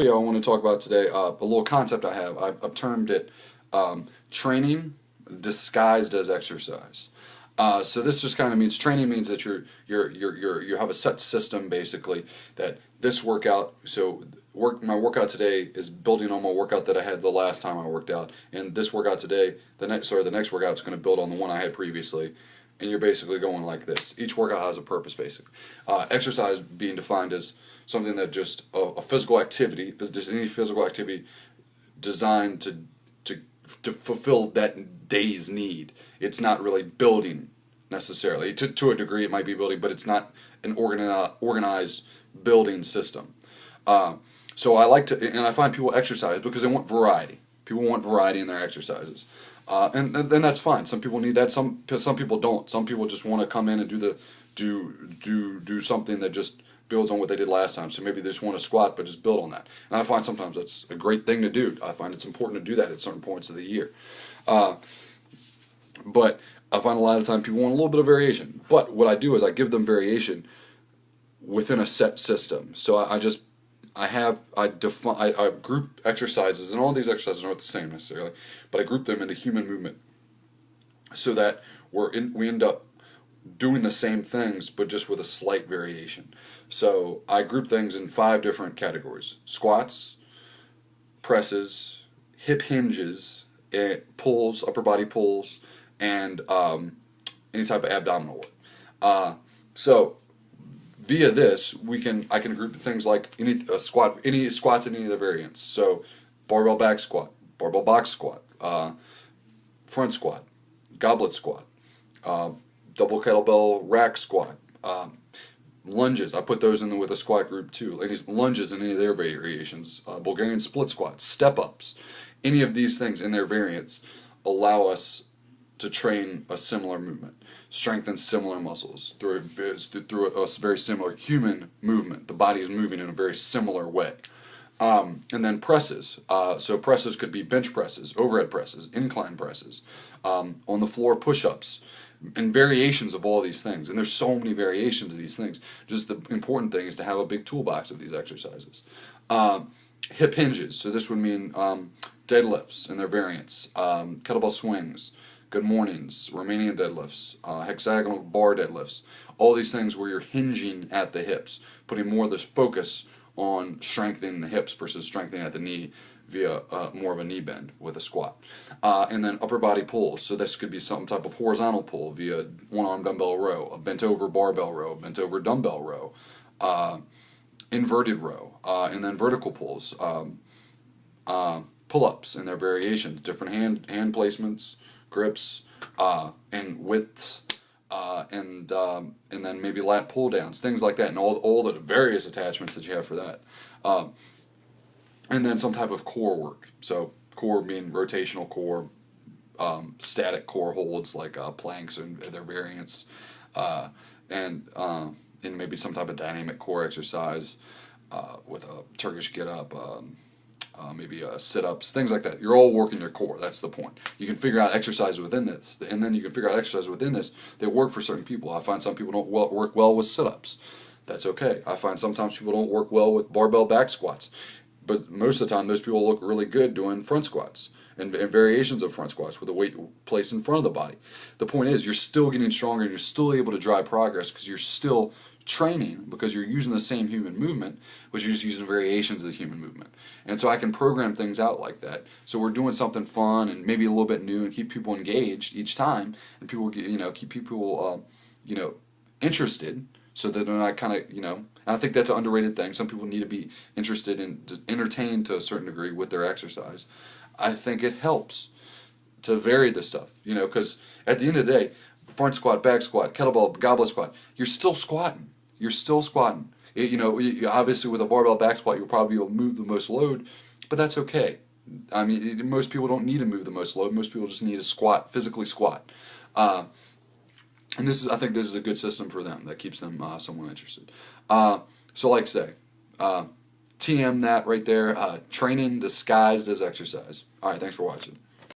Video I want to talk about today, a little concept I have. I've termed it training disguised as exercise. So this just kind of means training means that you have a set system basically that this workout. So my workout today is building on my workout that I had the last time I worked out, and this workout today, the next workout is going to build on the one I had previously. And you're basically going like this. Each workout has a purpose, basically. Exercise being defined as something that just a physical activity, just any physical activity designed to fulfill that day's need. It's not really building necessarily. To a degree, it might be building, but it's not an organized building system. So I like to, and I find people exercise because they want variety. People want variety in their exercises. And then that's fine. Some people need that. Some people don't. Some people just want to come in and do something that just builds on what they did last time. So maybe they just want to squat, but just build on that. And I find sometimes that's a great thing to do. I find it's important to do that at certain points of the year. But I find a lot of time people want a little bit of variation. But what I do is I give them variation within a set system. So I group exercises, and all these exercises aren't the same necessarily, but I group them into human movement so that we end up doing the same things but just with a slight variation. So I group things in 5 different categories: squats, presses, hip hinges, pulls, upper body pulls, and any type of abdominal work. So via this, I can group things like any squats in any of the variants. So barbell back squat, barbell box squat, front squat, goblet squat, double kettlebell rack squat, lunges. I put those in with a squat group too. Any lunges in any of their variations, Bulgarian split squats, step ups, any of these things in their variants allow us to train a similar movement, strengthen similar muscles through a very similar human movement. The body is moving in a very similar way. And then presses. So presses could be bench presses, overhead presses, incline presses, on the floor push-ups, and variations of all these things. And there's so many variations of these things. Just the important thing is to have a big toolbox of these exercises. Hip hinges. So this would mean deadlifts and their variants, kettlebell swings, good mornings, Romanian deadlifts, hexagonal bar deadlifts, all these things where you're hinging at the hips, putting more of this focus on strengthening the hips versus strengthening at the knee via more of a knee bend with a squat. And then upper body pulls, so this could be some type of horizontal pull via one-arm dumbbell row, a bent over barbell row, bent over dumbbell row, inverted row, and then vertical pulls, pull-ups and their variations, different hand placements, grips, and widths, and then maybe lat pull downs, things like that, and all the various attachments that you have for that. And then some type of core work. So core being rotational core, static core holds like planks and their variants, and maybe some type of dynamic core exercise with a Turkish get up. Maybe sit-ups, things like that. You're all working your core. That's the point. You can figure out exercises within this, and then you can figure out exercises within this that work for certain people. I find some people don't work well with sit-ups. That's okay. I find sometimes people don't work well with barbell back squats, but most of the time those people look really good doing front squats and variations of front squats with a weight placed in front of the body. The point is you're still getting stronger and you're still able to drive progress because you're still training, because you're using the same human movement, but you're just using variations of the human movement. And so I can program things out like that. So we're doing something fun and maybe a little bit new and keep people engaged each time, and people keep people interested, so that they're not kind of and I think that's an underrated thing. Some people need to be interested and entertained to a certain degree with their exercise. I think it helps to vary the stuff, because at the end of the day, front squat, back squat, kettlebell, goblet squat, you're still squatting. You're still squatting. Obviously with a barbell back squat, you'll probably be able to move the most load, but that's okay. I mean, most people don't need to move the most load. Most people just need to squat, physically squat. And I think this is a good system for them that keeps them somewhat interested. So like I say, TM that right there, training disguised as exercise. All right, thanks for watching.